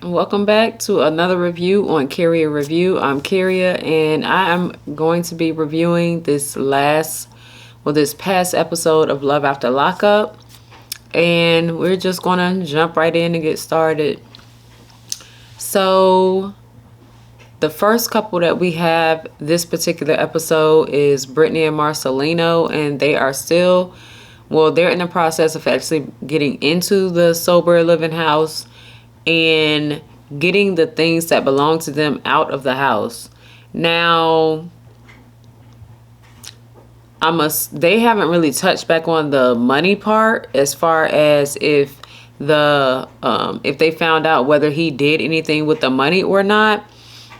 Welcome back to another review on Carrier Review. I'm Carrier, and I am going to be reviewing this past episode of Love After Lockup. And we're just going to jump right in and get started. So, the first couple that we have this particular episode is Brittany and Marcelino, and they are they're in the process of actually getting into the sober living house and getting the things that belong to them out of the house. Now, they haven't really touched back on the money part as far as if they found out whether he did anything with the money or not.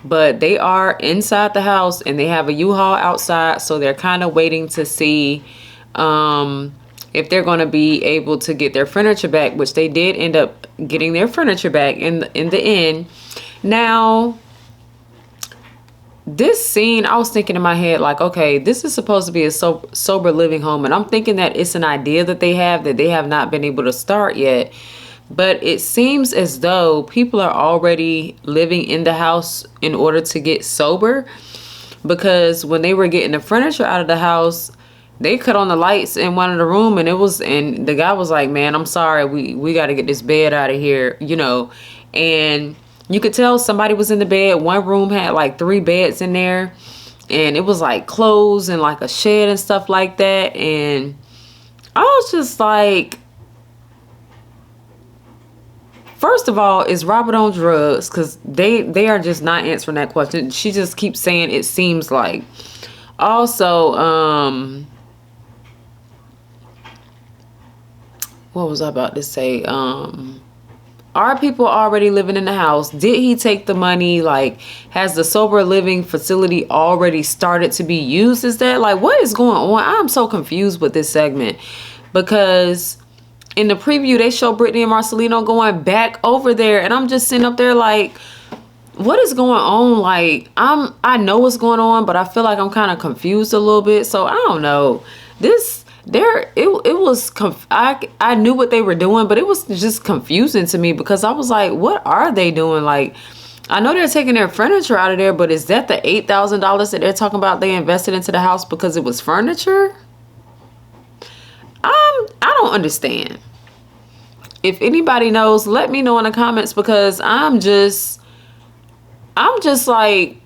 But they are inside the house and they have a U-Haul outside, so they're kind of waiting to see if they're going to be able to get their furniture back, which they did end up getting their furniture back in the end. Now, this scene, I was thinking in my head, like, okay, this is supposed to be a sober living home, and I'm thinking that it's an idea that they have not been able to start yet. But it seems as though people are already living in the house in order to get sober, because when they were getting the furniture out of the house, they cut on the lights in one of the room, and the guy was like, man, I'm sorry, we got to get this bed out of here, and you could tell somebody was in the bed. One room had like 3 beds in there, and it was like clothes and like a shed and stuff like that. And I was just like, first of all, is Robert on drugs? Because they are just not answering that question. She just keeps saying it seems like. Also, what was I about to say? Are people already living in the house? Did he take the money? Like, has the sober living facility already started to be used? Is that like, what is going on? I'm so confused with this segment, because in the preview they show Brittany and Marcelino going back over there, and I'm just sitting up there like, what is going on? Like, I know what's going on, but I feel like I'm kind of confused a little bit. So I don't know. I knew what they were doing, but it was just confusing to me, because I was like, what are they doing? Like, I know they're taking their furniture out of there, but is that the $8,000 that they're talking about they invested into the house because it was furniture? I don't understand. If anybody knows, let me know in the comments, because I'm just like,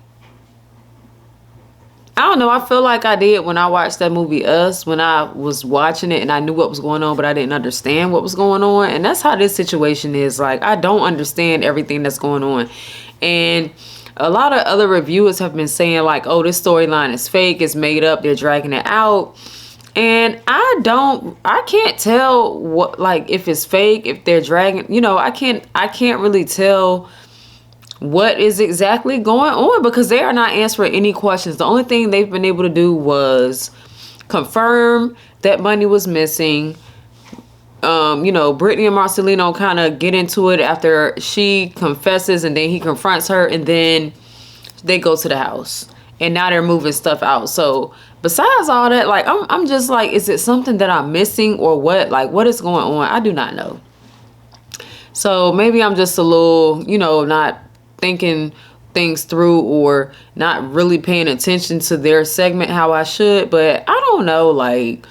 I don't know. I feel like I did when I watched that movie Us, when I was watching it and I knew what was going on, but I didn't understand what was going on. And that's how this situation is. Like, I don't understand everything that's going on. And a lot of other reviewers have been saying like, oh, this storyline is fake, it's made up, they're dragging it out. And I can't tell what, like, if it's fake, if they're dragging, I can't really tell what is exactly going on, because they are not answering any questions. The only thing they've been able to do was confirm that money was missing. Brittany and Marcelino kind of get into it after she confesses, and then he confronts her, and then they go to the house, and now they're moving stuff out. So besides all that, like, I'm just like, is it something that I'm missing or what? Like, what is going on? I do not know. So maybe I'm just a little, not thinking things through, or not really paying attention to their segment how I should. But I don't know, like,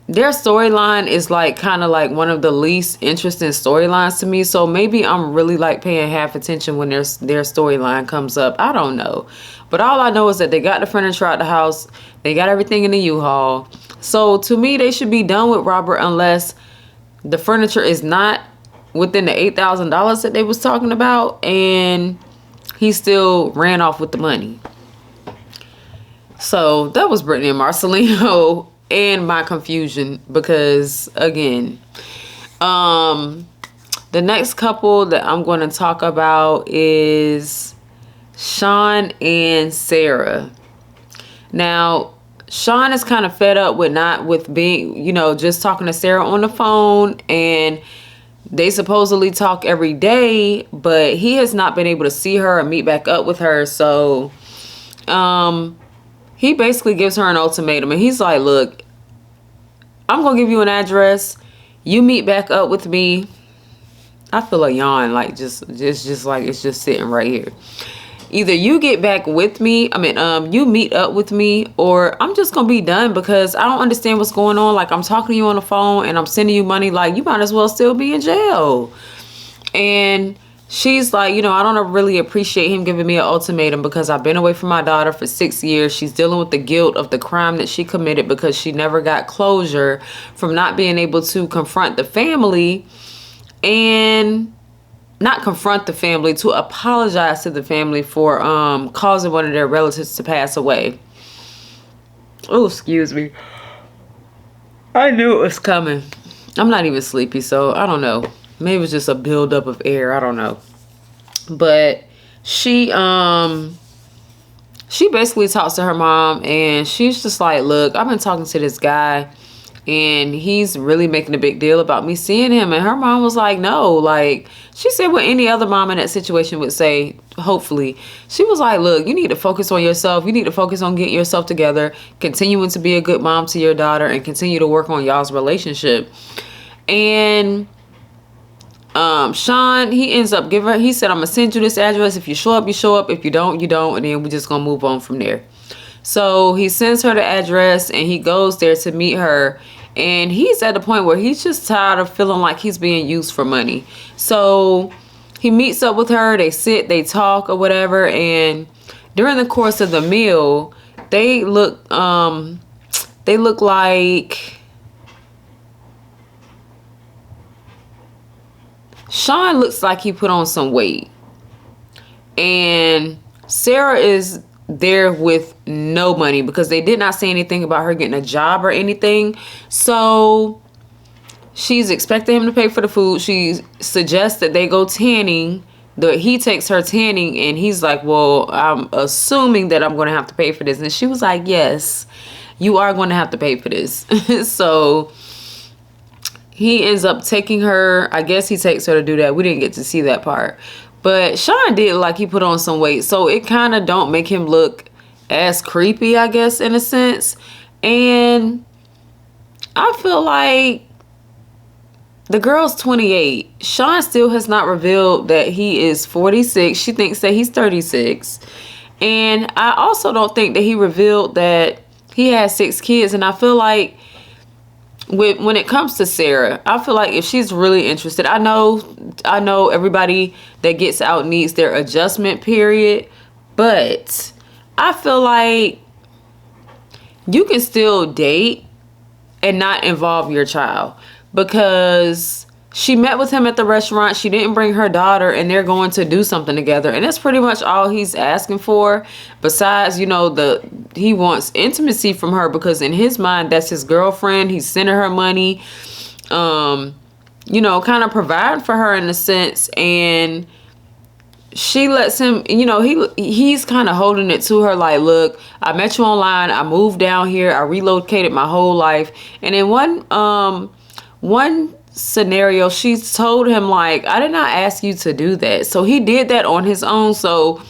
their storyline is like kind of like one of the least interesting storylines to me. So maybe I'm really like paying half attention when their storyline comes up. I don't know. But all I know is that they got the furniture out the house. They got everything in the U-Haul. So to me, they should be done with Robert, unless the furniture is not within the $8,000 that they was talking about, and he still ran off with the money. So that was Brittany and Marcelino and my confusion, because again, the next couple that I'm going to talk about is Shawn and Sarah. Now, Shawn is kind of fed up with being, just talking to Sarah on the phone, and they supposedly talk every day, but he has not been able to see her or meet back up with her. So he basically gives her an ultimatum, and he's like, look, I'm going to give you an address. You meet back up with me I feel a yawn, like just like it's just sitting right here. Either you get back with me, you meet up with me, or I'm just gonna be done because I don't understand what's going on. Like, I'm talking to you on the phone and I'm sending you money, like you might as well still be in jail. And she's like, I don't really appreciate him giving me an ultimatum because I've been away from my daughter for 6 years. She's dealing with the guilt of the crime that she committed because she never got closure from not being able to confront the family, and not confront the family, to apologize to the family for causing one of their relatives to pass away. Oh, excuse me. I knew it was coming. I'm not even sleepy, so I don't know. Maybe it was just a buildup of air. I don't know. But she basically talks to her mom, and she's just like, look, I've been talking to this guy, and he's really making a big deal about me seeing him. And her mom was like, no. Like, she said what any other mom in that situation would say, hopefully. She was like, look, you need to focus on yourself. You need to focus on getting yourself together, continuing to be a good mom to your daughter, and continue to work on y'all's relationship. And Shawn, he ends up giving her, he said, I'm going to send you this address. If you show up, you show up. If you don't, you don't. And then we're just going to move on from there. So he sends her the address, and he goes there to meet her. And he's at the point where he's just tired of feeling like he's being used for money. So he meets up with her. They sit, they talk or whatever. And during the course of the meal, they look like Shawn looks like he put on some weight. And Sarah is there with no money because they did not say anything about her getting a job or anything. So she's expecting him to pay for the food. She suggests that they go tanning. He takes her tanning, and he's like, well, I'm assuming that I'm going to have to pay for this. And she was like, yes, you are going to have to pay for this. So he ends up taking her. I guess he takes her to do that. We didn't get to see that part. But Shawn did like he put on some weight. So it kind of don't make him look as creepy, I guess, in a sense. And I feel like the girl's 28. Shawn still has not revealed that he is 46. She thinks that he's 36. And I also don't think that he revealed that he has 6 kids. And I feel like when it comes to Sarah, I feel like if she's really interested, I know everybody that gets out needs their adjustment period, but I feel like you can still date and not involve your child, because she met with him at the restaurant. She didn't bring her daughter, and they're going to do something together. And that's pretty much all he's asking for. Besides, he wants intimacy from her, because in his mind, that's his girlfriend. He's sending her money, kind of providing for her in a sense. And she lets him, he's kind of holding it to her like, look, I met you online. I moved down here. I relocated my whole life. And in one scenario, she told him, like, I did not ask you to do that. So he did that on his own. So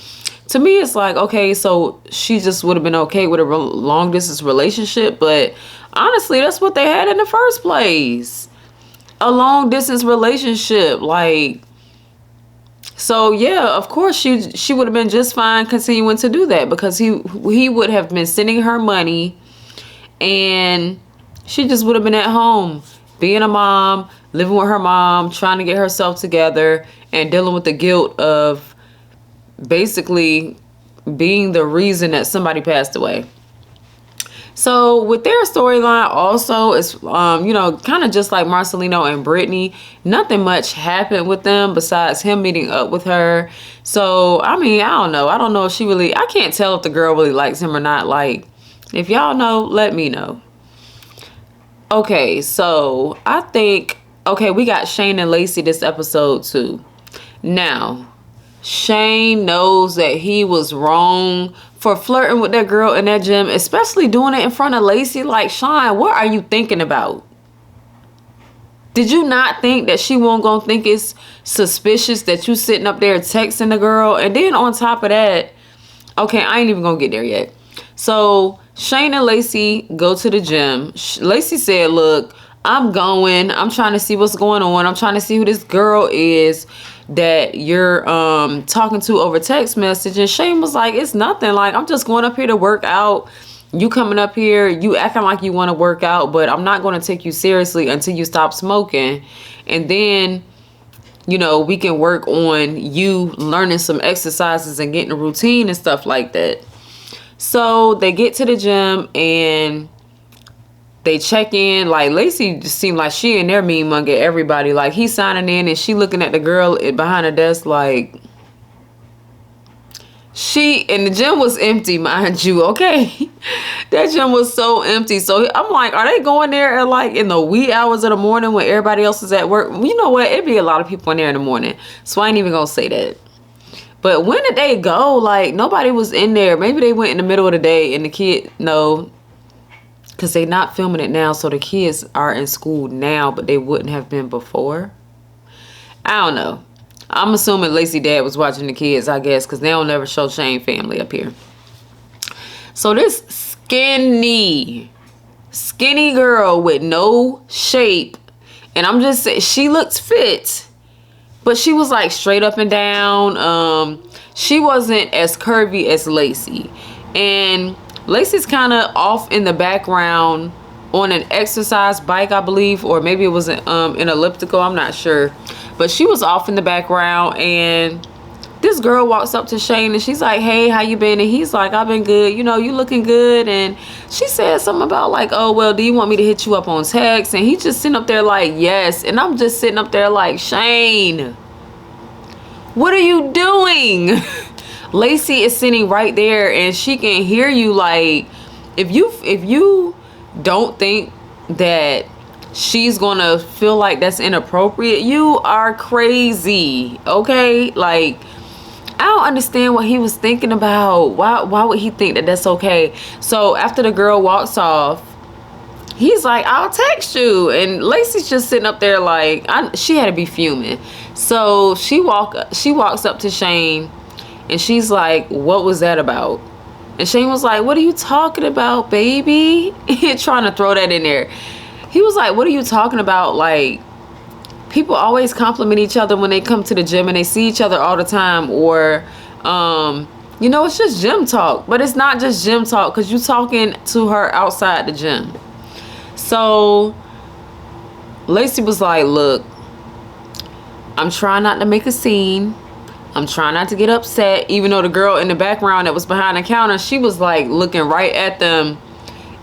to me, it's like, okay, so she just would have been okay with a long distance relationship. But honestly, that's what they had in the first place. A long distance relationship. Like, so yeah, of course she would have been just fine continuing to do that, because he would have been sending her money, and she just would have been at home being a mom, living with her mom, trying to get herself together, and dealing with the guilt of basically being the reason that somebody passed away. So with their storyline also, it's, kind of just like Marcelino and Brittany. Nothing much happened with them besides him meeting up with her. So, I don't know. I don't know if I can't tell if the girl really likes him or not. Like, if y'all know, let me know. Okay, so I think, we got Shane and Lacy this episode too. Now, Shane knows that he was wrong for flirting with that girl in that gym, especially doing it in front of Lacy. Like, Shawn, what are you thinking about? Did you not think that she won't gonna think it's suspicious that you sitting up there texting the girl? And then on top of that, I ain't even gonna get there yet. So Shane and Lacy go to the gym. Lacy said, look, I'm going. I'm trying to see what's going on. I'm trying to see who this girl is that you're talking to over text message. And Shane was like, it's nothing. Like, I'm just going up here to work out. You coming up here, you acting like you want to work out, but I'm not going to take you seriously until you stop smoking. And then, you know, we can work on you learning some exercises and getting a routine and stuff like that. So they get to the gym and they check in. Like, Lacy just seemed like she in there mean mugging everybody. Like, he's signing in and she looking at the girl behind the desk like, and the gym was empty, mind you, okay? That gym was so empty. So I'm like, are they going there at like in the wee hours of the morning when everybody else is at work? You know what? It'd be a lot of people in there in the morning. So I ain't even gonna say that. But when did they go? Like, nobody was in there. Maybe they went in the middle of the day and the kid, no, because they not filming it now. So the kids are in school now, but they wouldn't have been before. I don't know. I'm assuming Lacy dad was watching the kids, I guess, because they don't never show Shane family up here. So this skinny girl with no shape, and I'm just saying, she looks fit, but she was like straight up and down. She wasn't as curvy as Lacy. And Lacy's kind of off in the background on an exercise bike, I believe, or maybe it was an elliptical, I'm not sure. But she was off in the background, and this girl walks up to Shane and she's like, hey, how you been? And he's like, I've been good. You know, you looking good. And she said something about like, oh, well, do you want me to hit you up on text? And he's just sitting up there like, yes. And I'm just sitting up there like, Shane, what are you doing? Lacy is sitting right there and she can hear you. Like, if you don't think that she's gonna feel like that's inappropriate, you are crazy, okay? Like, I don't understand what he was thinking about. Why would he think that that's okay? So after the girl walks off, he's like, I'll text you. And Lacy's just sitting up there like, she had to be fuming. So she walks up to Shane and she's like, what was that about? And Shane was like, what are you talking about, baby? Trying to throw that in there. He was like, what are you talking about? Like, people always compliment each other when they come to the gym and they see each other all the time. Or, you know, it's just gym talk. But it's not just gym talk because you're talking to her outside the gym. So Lacy was like, look, I'm trying not to make a scene. I'm trying not to get upset. Even though the girl in the background that was behind the counter, she was like looking right at them,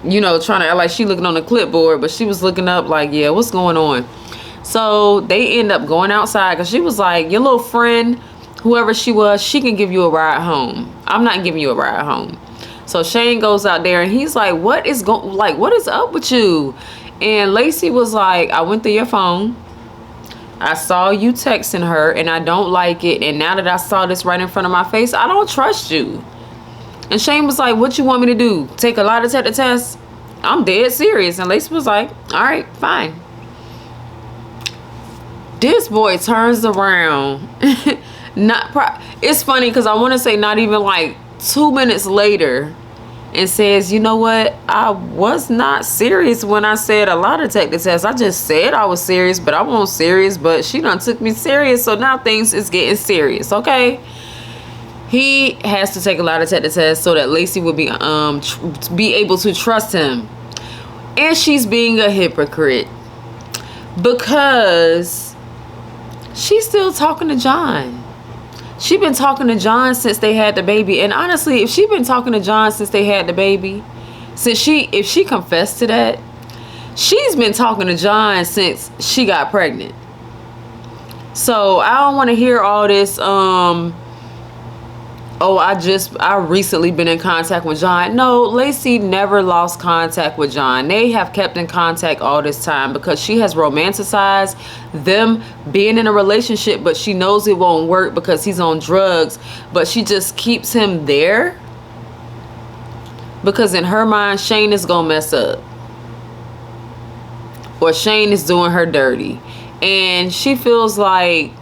you know, trying to act like she looking on the clipboard, but she was looking up like, yeah, what's going on? So they end up going outside because she was like, your little friend, whoever she was, she can give you a ride home. I'm not giving you a ride home. So Shane goes out there and he's like, what is up with you? And Lacy was like, I went through your phone. I saw you texting her and I don't like it. And now that I saw this right in front of my face, I don't trust you. And Shane was like, what you want me to do? Take a lie detector test? I'm dead serious. And Lacy was like, all right, fine. This boy turns around. It's funny because I want to say not even like 2 minutes later and says, you know what? I was not serious when I said a lie detector test. I just said I was serious, but I wasn't serious. But she done took me serious. So now things is getting serious, okay? He has to take a lie detector test so that Lacy would be able to trust him. And she's being a hypocrite because she's still talking to John. She been talking to John since they had the baby. And honestly, if she been talking to John since they had the baby, if she confessed to that, she's been talking to John since she got pregnant. So I don't want to hear all this, I recently been in contact with John. No, Lacy never lost contact with John. They have kept in contact all this time because she has romanticized them being in a relationship, but she knows it won't work because he's on drugs. But she just keeps him there because in her mind, Shane is gonna mess up. Or Shane is doing her dirty. And she feels like,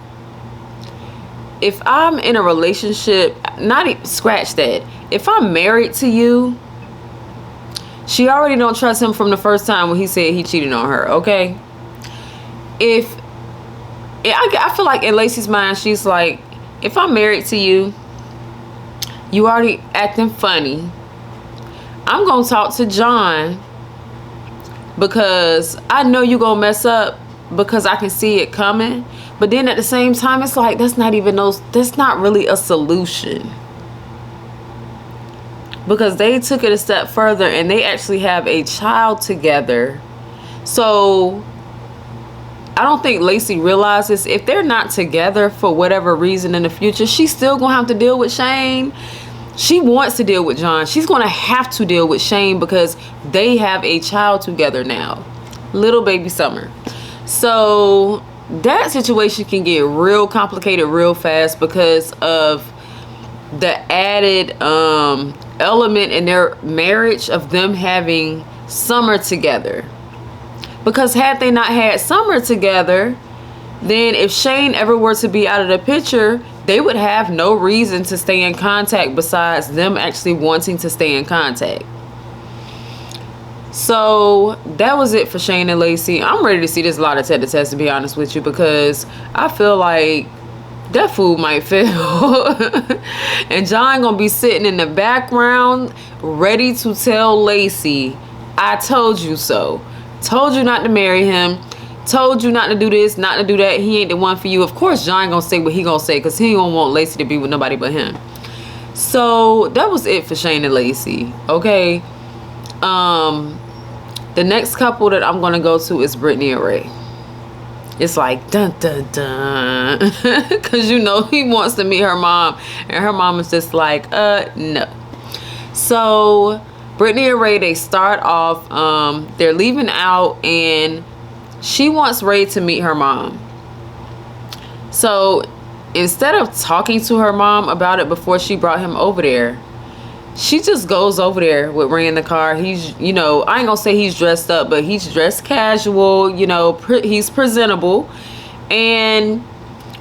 if I'm in a relationship, scratch that. If I'm married to you, She already don't trust him from the first time when he said he cheated on her, okay? I feel like in Lacy's mind, she's like, if I'm married to you, you already acting funny. I'm going to talk to John because I know you're going to mess up because I can see it coming. But then at the same time, it's like, that's not really a solution. Because they took it a step further and they actually have a child together. So I don't think Lacy realizes if they're not together for whatever reason in the future, she's still going to have to deal with Shane. She wants to deal with John. She's going to have to deal with Shane because they have a child together now. Little baby Summer. So that situation can get real complicated real fast because of the added element in their marriage of them having Summer together. Because had they not had Summer together, then if Shane ever were to be out of the picture, they would have no reason to stay in contact besides them actually wanting to stay in contact. So that was it for Shane and Lacy. I'm ready to see this lie detector test, to be honest with you, because I feel like that food might fail. And John gonna be sitting in the background ready to tell Lacy, I told you so. Told you not to marry him. Told you not to do this, not to do that. He ain't the one for you. Of course John gonna say what he gonna say because he ain't gonna want Lacy to be with nobody but him. So that was it for Shane and Lacy. Okay. The next couple that I'm gonna go to is Brittany and Ray. It's like dun dun dun. Cause you know he wants to meet her mom. And her mom is just like, no. So Brittany and Ray, they start off, they're leaving out and she wants Ray to meet her mom. So instead of talking to her mom about it before she brought him over there, she just goes over there with Ray in the car. He's, you know, I ain't gonna say he's dressed up, but he's dressed casual, you know, he's presentable. And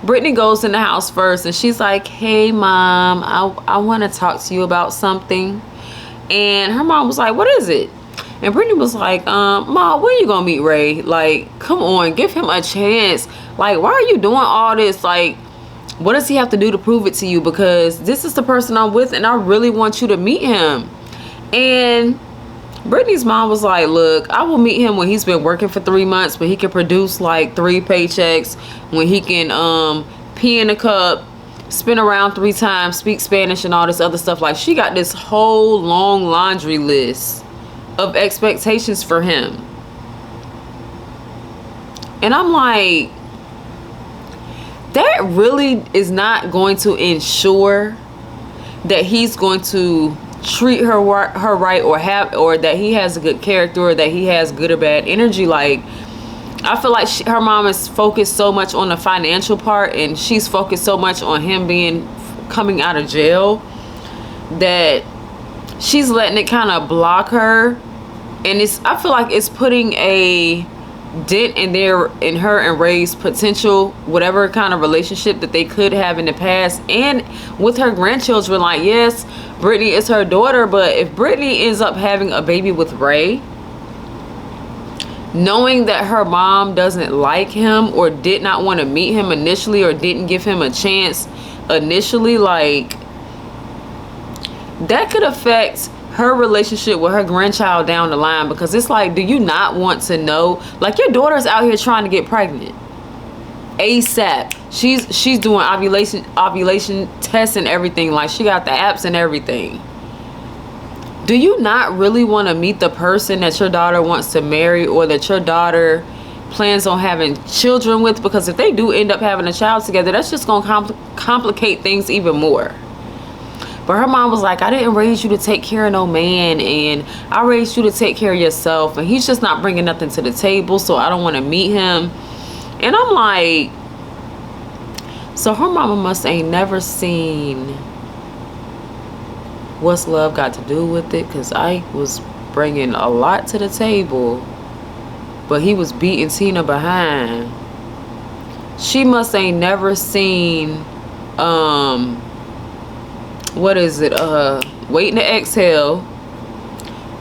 Brittany goes in the house first and she's like, hey mom, I want to talk to you about something. And her mom was like, what is it? And Brittany was like, Mom, when you gonna meet Ray? Like, come on, give him a chance. Like, why are you doing all this? Like, what does he have to do to prove it to you? Because this is the person I'm with and I really want you to meet him. And Brittany's mom was like, look, I will meet him when he's been working for 3 months, when he can produce like 3 paychecks, when he can pee in a cup, spin around 3 times, speak Spanish and all this other stuff. Like, she got this whole long laundry list of expectations for him. And I'm like, that really is not going to ensure that he's going to treat her right, or that he has a good character, or that he has good or bad energy. Like, I feel like her mom is focused so much on the financial part and she's focused so much on him coming out of jail that she's letting it kind of block her. And I feel like it's putting a dent in her and Ray's potential, whatever kind of relationship that they could have in the past, and with her grandchildren. Like, yes, Brittany is her daughter, but if Brittany ends up having a baby with Ray, knowing that her mom doesn't like him or did not want to meet him initially or didn't give him a chance initially, like, that could affect her relationship with her grandchild down the line. Because it's like, do you not want to know? Like, your daughter's out here trying to get pregnant ASAP. She's doing ovulation tests and everything. Like, she got the apps and everything. Do you not really want to meet the person that your daughter wants to marry, or that your daughter plans on having children with? Because if they do end up having a child together, that's just going to complicate things even more. But her mom was like, I didn't raise you to take care of no man, and I raised you to take care of yourself, and he's just not bringing nothing to the table, so I don't want to meet him. And I'm like, so her mama must ain't never seen What's Love Got to Do with It, because I was bringing a lot to the table, but he was beating Tina behind. She must ain't never seen what is it, Waiting to Exhale,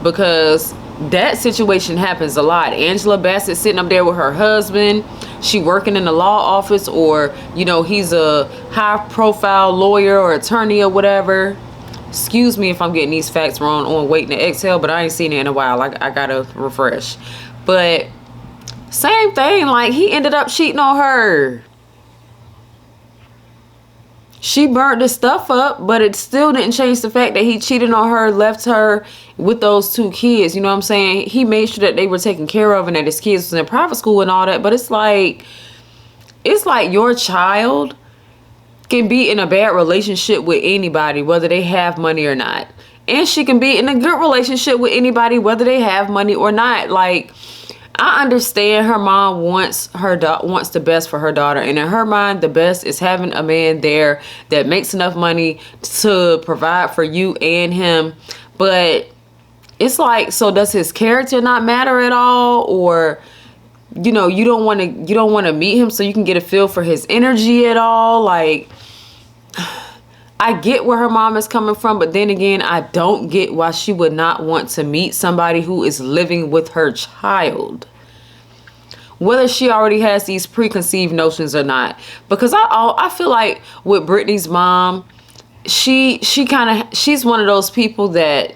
because that situation happens a lot. Angela Bassett sitting up there with her husband, she working in the law office, or you know, he's a high profile lawyer or attorney or whatever. Excuse me if I'm getting these facts wrong on Waiting to Exhale, but I ain't seen it in a while. I gotta refresh. But same thing, like he ended up cheating on her. She burnt the stuff up, but it still didn't change the fact that he cheated on her, left her with those 2 kids. You know what I'm saying? He made sure that they were taken care of and that his kids was in private school and all that. But it's like your child can be in a bad relationship with anybody, whether they have money or not. And she can be in a good relationship with anybody, whether they have money or not. Like, I understand her mom wants the best for her daughter, and in her mind, the best is having a man there that makes enough money to provide for you and him. But it's like, so does his character not matter at all? Or, you know, you don't want to meet him so you can get a feel for his energy at all? Like, I get where her mom is coming from, but then again, I don't get why she would not want to meet somebody who is living with her child, whether she already has these preconceived notions or not. Because I feel like with Brittany's mom, she's one of those people that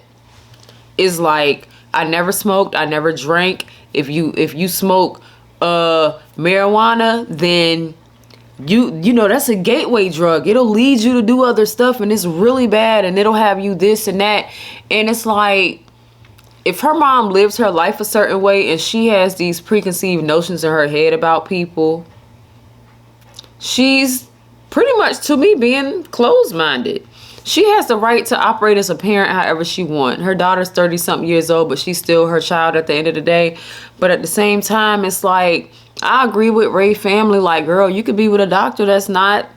is like, I never smoked, I never drank. If you smoke marijuana, then you know that's a gateway drug. It'll lead you to do other stuff, and it's really bad, and it'll have you this and that. And it's like, if her mom lives her life a certain way and she has these preconceived notions in her head about people, she's pretty much, to me, being closed-minded. She has the right to operate as a parent however she wants. Her daughter's 30-something years old, but she's still her child at the end of the day. But at the same time, it's like, I agree with Ray family. Like, girl, you could be with a doctor that's not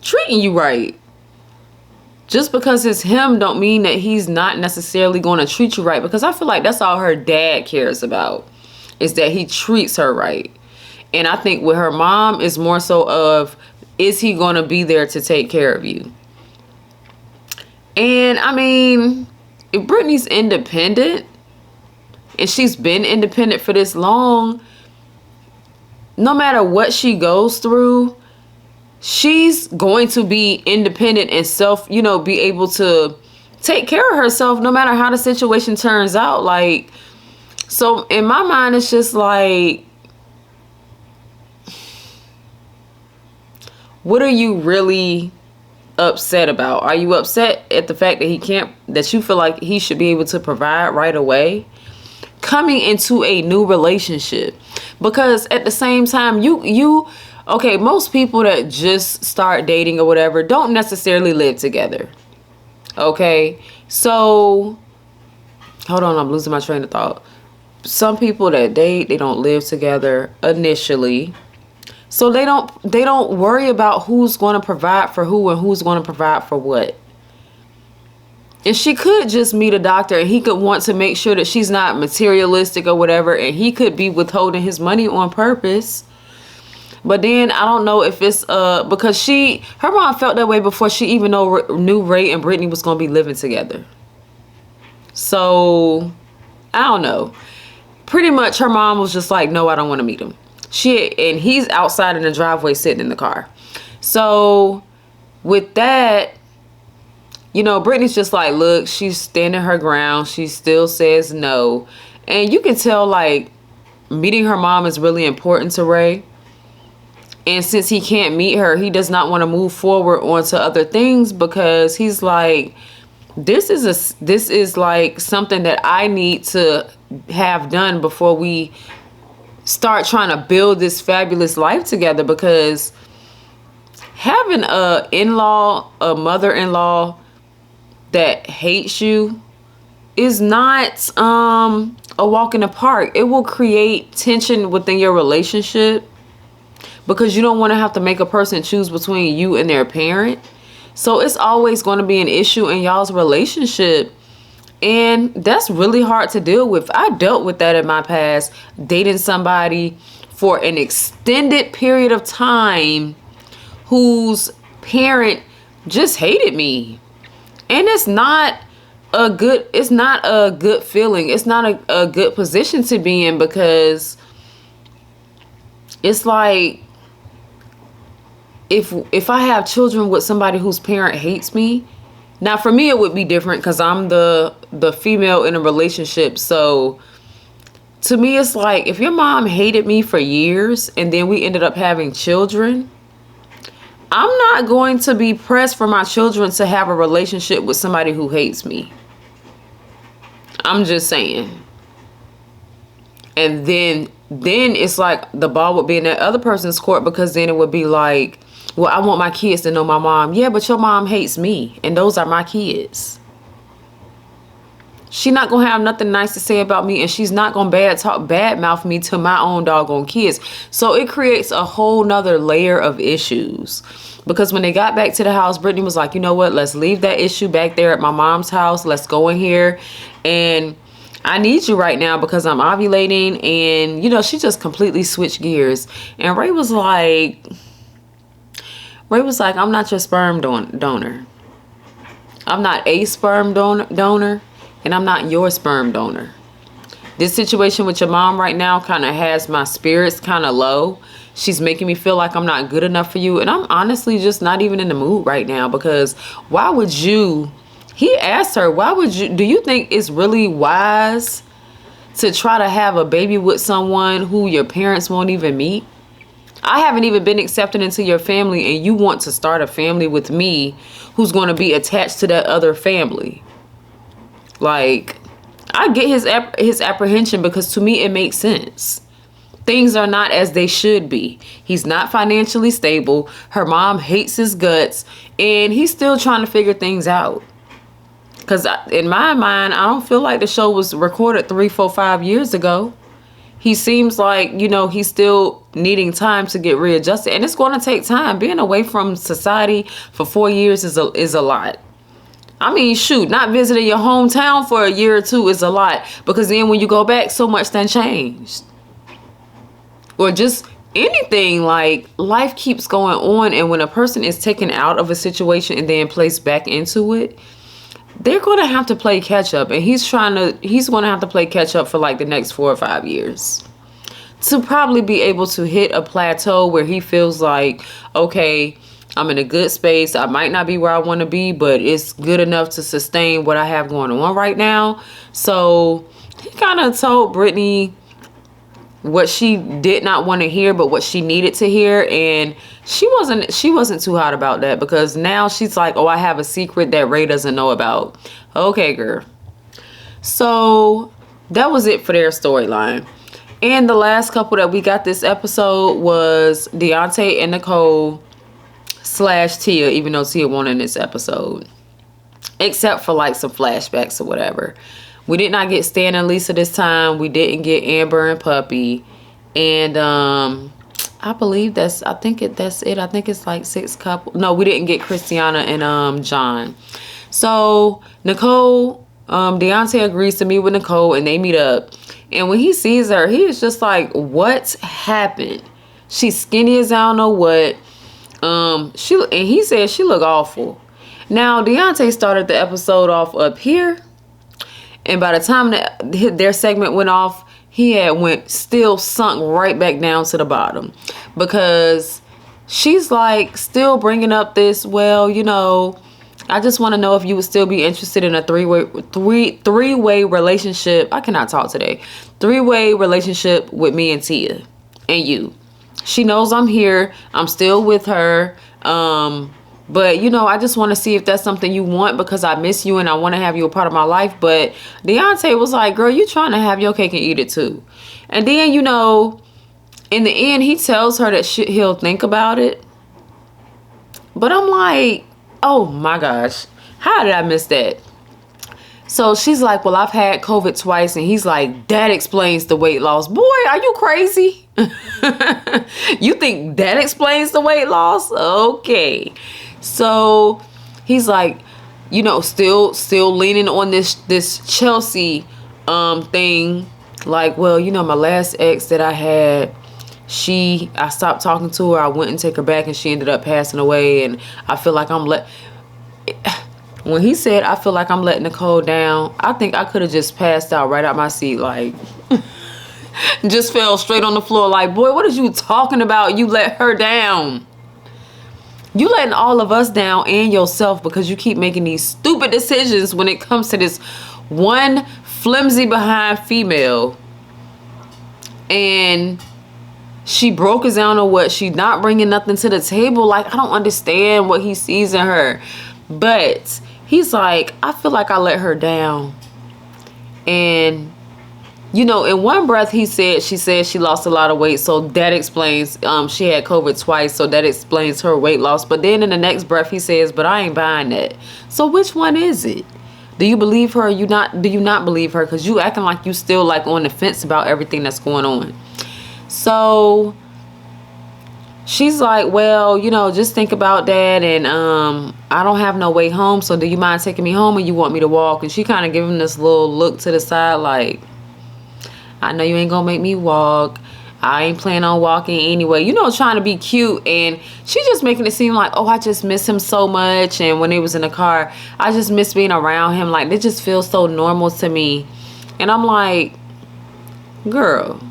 treating you right. Just because it's him don't mean that he's not necessarily going to treat you right. Because I feel like that's all her dad cares about, is that he treats her right. And I think with her mom, is more so of, is he going to be there to take care of you? And I mean, if Brittany's independent, and she's been independent for this long, no matter what she goes through, she's going to be independent and be able to take care of herself no matter how the situation turns out. Like, so in my mind, it's just like, what are you really upset about? Are you upset at the fact that you feel like he should be able to provide right away coming into a new relationship? Because at the same time, okay, most people that just start dating or whatever don't necessarily live together. Okay, so hold on, I'm losing my train of thought. Some people that date, they don't live together initially, so they don't worry about who's going to provide for who and who's going to provide for what. And she could just meet a doctor and he could want to make sure that she's not materialistic or whatever, and he could be withholding his money on purpose. But then I don't know if it's because her mom felt that way before she even knew Ray and Brittany was going to be living together. So I don't know. Pretty much her mom was just like, no, I don't want to meet him. And he's outside in the driveway sitting in the car. So with that, you know, Brittany's just like, look, she's standing her ground. She still says no. And you can tell, like, meeting her mom is really important to Ray. And since he can't meet her, he does not want to move forward onto other things, because he's like, this is like something that I need to have done before we start trying to build this fabulous life together. Because having a mother-in-law that hates you is not a walk in the park. It will create tension within your relationship, because you don't want to have to make a person choose between you and their parent. So it's always going to be an issue in y'all's relationship. And that's really hard to deal with. I dealt with that in my past, dating somebody for an extended period of time whose parent just hated me. And it's not it's not a good feeling. It's not a good position to be in, because it's like, if I have children with somebody whose parent hates me, now for me it would be different because I'm the female in a relationship. So to me, it's like, if your mom hated me for years and then we ended up having children, I'm not going to be pressed for my children to have a relationship with somebody who hates me. I'm just saying. And then it's like the ball would be in that other person's court, because then it would be like, well, I want my kids to know my mom. Yeah, but your mom hates me, and those are my kids. She not gonna have nothing nice to say about me, and she's not gonna bad mouth me to my own doggone kids. So it creates a whole nother layer of issues. Because when they got back to the house, Brittany was like, you know what? Let's leave that issue back there at my mom's house. Let's go in here, and I need you right now because I'm ovulating. And you know, she just completely switched gears. And Ray was like, I'm not your sperm donor. I'm not a sperm donor. And I'm not your sperm donor. This situation with your mom right now kind of has my spirits kind of low. She's making me feel like I'm not good enough for you. And I'm honestly just not even in the mood right now, because why would you, he asked her, do you think it's really wise to try to have a baby with someone who your parents won't even meet? I haven't even been accepted into your family, and you want to start a family with me who's going to be attached to that other family. Like, I get his apprehension, because to me it makes sense. Things are not as they should be. He's not financially stable. Her mom hates his guts, and he's still trying to figure things out. Because in my mind, I don't feel like the show was recorded 3, 4, 5 years ago. He seems like, you know, he's still needing time to get readjusted, and it's going to take time. Being away from society for 4 years is a lot. I mean, shoot, not visiting your hometown for a year or two is a lot, because then when you go back, so much done changed. Or just anything, like, life keeps going on, and when a person is taken out of a situation and then placed back into it, they're going to have to play catch up, and he's going to have to play catch up for like the next 4 or 5 years to probably be able to hit a plateau where he feels like, okay, I'm in a good space. I might not be where I want to be, but it's good enough to sustain what I have going on right now. So he kind of told Brittany what she did not want to hear, but what she needed to hear. And she wasn't too hot about that, because now she's like, oh, I have a secret that Ray doesn't know about. Okay, girl. So that was it for their storyline. And the last couple that we got this episode was Daonte and Nicole / Tia, even though Tia won in this episode, except for like some flashbacks or whatever. We did not get Stan and Lisa this time. We didn't get Amber and Puppy, and I believe that's it. I think it's like 6 couple. No, we didn't get Christiana and John. So Nicole, Daonte agrees to meet with Nicole, and they meet up. And when he sees her, he is just like, what happened? She's skinny as I don't know what. He said she looked awful. Now Daonte started the episode off up here, and by the time their segment went off, he had still sunk right back down to the bottom, because she's like still bringing up this, well, you know, I just want to know if you would still be interested in a three-way relationship. I cannot talk today. 3-way relationship with me and Tia and you. She knows I'm here. I'm still with her. But, you know, I just want to see if that's something you want, because I miss you and I want to have you a part of my life. But Daonte was like, girl, you trying to have your cake and eat it too. And then, you know, in the end, he tells her that he'll think about it. But I'm like, oh my gosh, how did I miss that? So she's like, well, I've had COVID twice. And he's like, that explains the weight loss. Boy, are you crazy? You think that explains the weight loss? Okay. So he's like, you know, still leaning on this Chelsea thing. Like, well, you know, my last ex that I had, I stopped talking to her. I went and take her back, and she ended up passing away. And I feel like when when he said, I feel like I'm letting Nicole down, I think I could have just passed out right out my seat. Like, just fell straight on the floor. Like, boy, what are you talking about? You let her down. You letting all of us down and yourself because you keep making these stupid decisions when it comes to this one flimsy behind female. And she broke us down or what? She not bringing nothing to the table. Like, I don't understand what he sees in her. But he's like, I feel like I let her down. And, you know, in one breath she said she lost a lot of weight. So that explains, she had COVID twice. So that explains her weight loss. But then in the next breath he says, but I ain't buying that. So which one is it? Do you believe her or do you not believe her? Because you acting like you still like on the fence about everything that's going on. So she's like, well, you know, just think about that. And I don't have no way home. So do you mind taking me home or you want me to walk? And she kind of giving this little look to the side like, I know you ain't going to make me walk. I ain't planning on walking anyway. You know, trying to be cute. And she's just making it seem like, oh, I just miss him so much. And when he was in the car, I just miss being around him. Like, it just feels so normal to me. And I'm like, girl,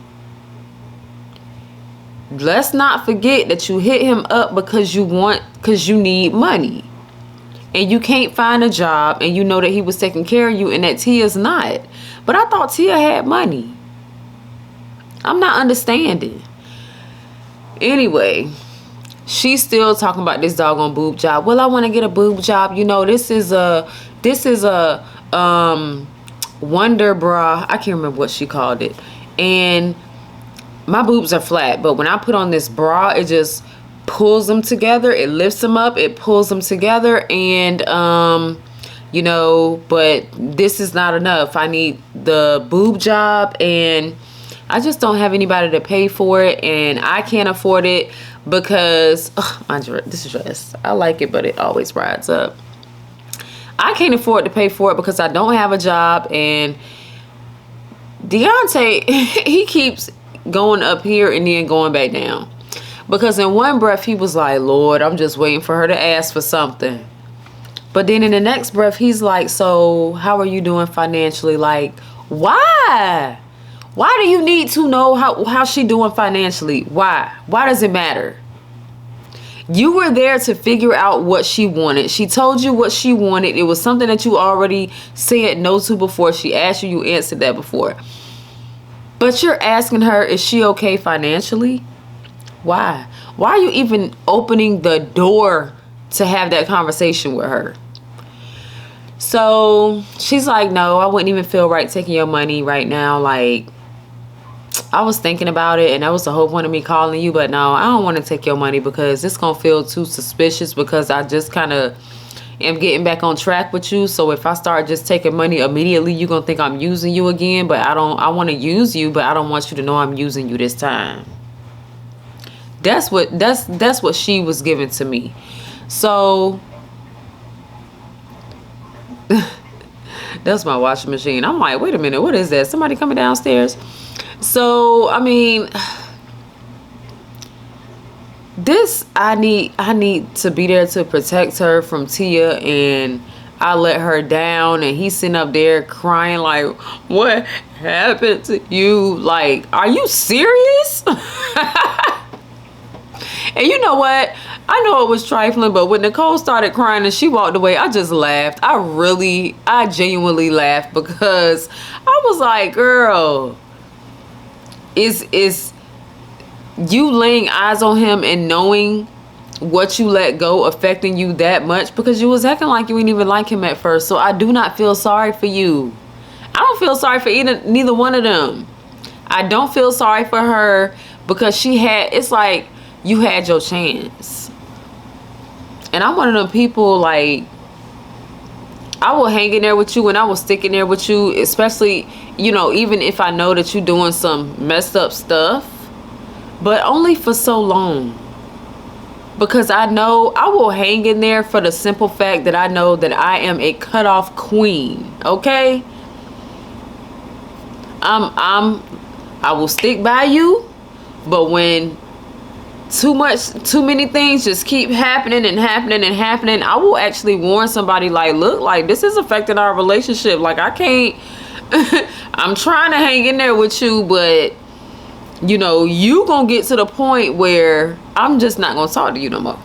let's not forget that you hit him up because you need money. And you can't find a job. And you know that he was taking care of you and that Tia's not. But I thought Tia had money. I'm not understanding. Anyway, she's still talking about this doggone boob job. Well, I want to get a boob job. You know, this is a Wonder Bra. I can't remember what she called it. And my boobs are flat, but when I put on this bra, it just pulls them together. It lifts them up. It pulls them together. And you know, but this is not enough. I need the boob job, and I just don't have anybody to pay for it, and I can't afford it because this dress, I like it, but it always rides up. I can't afford to pay for it because I don't have a job, and Daonte, he keeps going up here and then going back down. Because in one breath, he was like, Lord, I'm just waiting for her to ask for something. But then in the next breath, he's like, so how are you doing financially? Like, why? Why do you need to know how she doing financially? Why? Why does it matter? You were there to figure out what she wanted. She told you what she wanted. It was something that you already said no to before. She asked you, you answered that before. But you're asking her, is she okay financially? Why? Why are you even opening the door to have that conversation with her? So she's like, no, I wouldn't even feel right taking your money right now. Like, I was thinking about it, and that was the whole point of me calling you. But no, I don't want to take your money because it's going to feel too suspicious because I just kind of am getting back on track with you. So if I start just taking money immediately, you're going to think I'm using you again. But I want to use you, but I don't want you to know I'm using you this time. That's what she was giving to me. So that's my washing machine. I'm like, wait a minute, what is that? Somebody coming downstairs? So I mean, this I need to be there to protect her from Tia, and I let her down, and he's sitting up there crying like, what happened to you? Like, are you serious? And you know what? I know it was trifling, but when Nicole started crying and she walked away, I just laughed. I genuinely laughed because I was like, girl, is you laying eyes on him and knowing what you let go affecting you that much? Because you was acting like you didn't even like him at first. So I do not feel sorry for you. I don't feel sorry for neither one of them. I don't feel sorry for her because it's like you had your chance. And I'm one of them people, like, I will hang in there with you and I will stick in there with you, especially, you know, even if I know that you're doing some messed up stuff, but only for so long. Because I know I will hang in there for the simple fact that I know that I am a cutoff queen, okay? I will stick by you, but when too many things just keep happening and happening and happening, I will actually warn somebody, like, look, like, this is affecting our relationship. Like, I can't I'm trying to hang in there with you, but you know, you gonna get to the point where I'm just not gonna talk to you no more.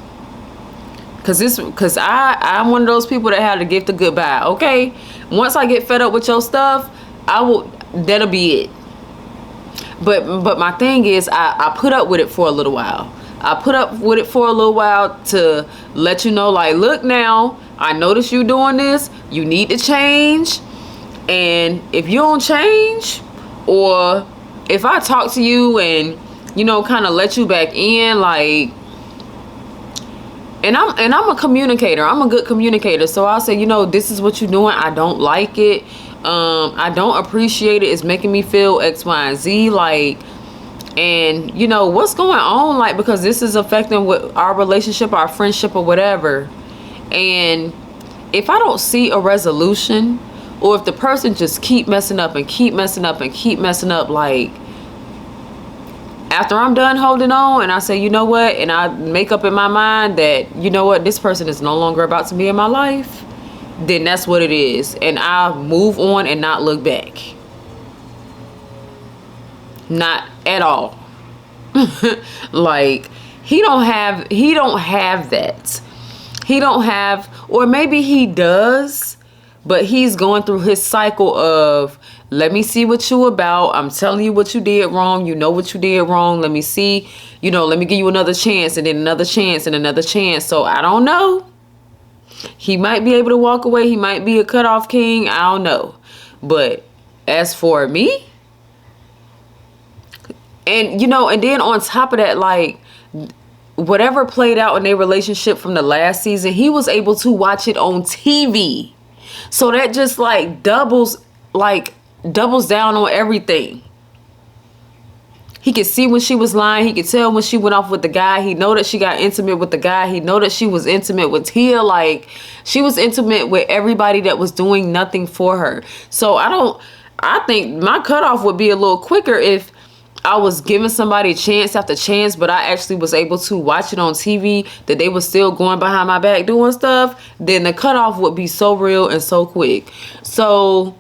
Cause I'm one of those people that have to gift of goodbye. Okay, once I get fed up with your stuff, that'll be it. But my thing is, I put up with it for a little while. I put up with it for a little while to let you know, like, look now, I notice you doing this. You need to change. And if you don't change, or if I talk to you and, you know, kind of let you back in, like, and I'm a communicator. I'm a good communicator. So I'll say, you know, this is what you're doing. I don't like it. I don't appreciate it. It's making me feel X, Y, and Z. Like, and you know, what's going on? Like, because this is affecting what our relationship, our friendship, or whatever. And if I don't see a resolution, or if the person just keep messing up and keep messing up and keep messing up, like, after I'm done holding on and I say, you know what, and I make up in my mind that, you know what, this person is no longer about to be in my life, then that's what it is. And I move on and not look back. Not at all. Like, he don't have that. He don't have, or maybe he does, but he's going through his cycle of, let me see what you about. I'm telling you what you did wrong. You know what you did wrong. Let me see, you know, let me give you another chance, and then another chance, and another chance. So I don't know. He might be able to walk away. He might be a cutoff king. I don't know. But as for me, and you know, and then on top of that, like, whatever played out in their relationship from the last season, he was able to watch it on TV. So that just like doubles down on everything. He could see when she was lying. He could tell when she went off with the guy. He know that she got intimate with the guy. He know that she was intimate with Tia. Like, she was intimate with everybody that was doing nothing for her. So I think my cutoff would be a little quicker if I was giving somebody chance after chance, but I actually was able to watch it on TV, that they were still going behind my back doing stuff. Then the cutoff would be so real and so quick. So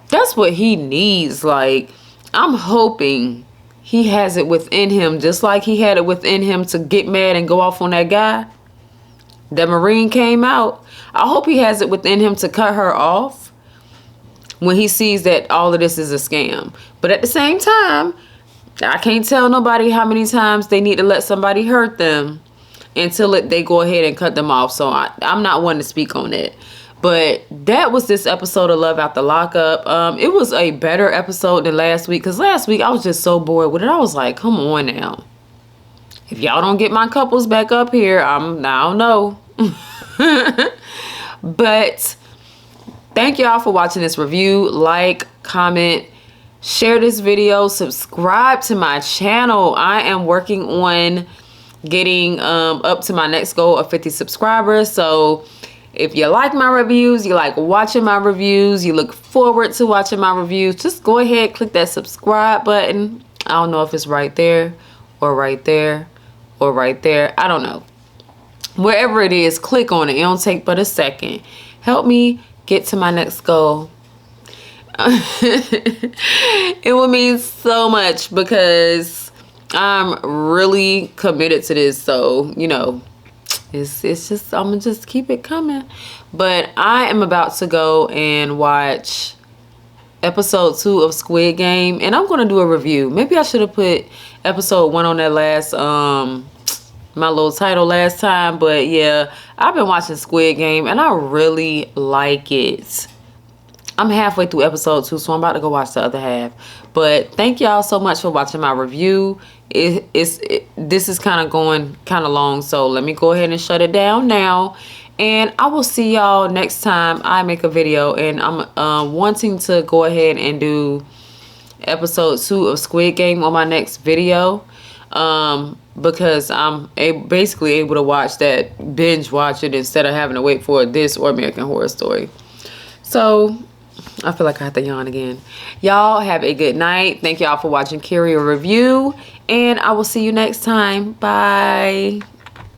that's what he needs. Like, I'm hoping he has it within him, just like he had it within him to get mad and go off on that guy. That Marine came out. I hope he has it within him to cut her off when he sees that all of this is a scam. But at the same time, I can't tell nobody how many times they need to let somebody hurt them until they go ahead and cut them off. So I'm not one to speak on it. But that was this episode of Love After Lockup. It was a better episode than last week, because last week I was just so bored with it. I was like, come on now. If y'all don't get my couples back up here, I don't know. But thank y'all for watching this review. Like, comment, share this video, subscribe to my channel. I am working on getting up to my next goal of 50 subscribers. So if you like my reviews, you like watching my reviews, you look forward to watching my reviews, just go ahead, click that subscribe button. I don't know if it's right there or right there or right there. I don't know. Wherever it is, click on it. It don't take but a second. Help me get to my next goal. It would mean so much, because I'm really committed to this. So, you know, it's just, I'm gonna just keep it coming. But I am about to go and watch episode 2 of Squid Game, and I'm gonna do a review. Maybe I should have put episode 1 on that last my little title last time. But yeah, I've been watching Squid Game and I really like it. I'm halfway through episode 2, so I'm about to go watch the other half. But thank y'all so much for watching my review. This is kind of going kind of long, so let me go ahead and shut it down now. And I will see y'all next time I make a video. And I'm wanting to go ahead and do episode 2 of Squid Game on my next video. Because I'm basically able to watch that, binge watch it, instead of having to wait for this or American Horror Story. So I feel like I have to yawn again. Y'all have a good night. Thank y'all for watching Carrier Review. And I will see you next time. Bye.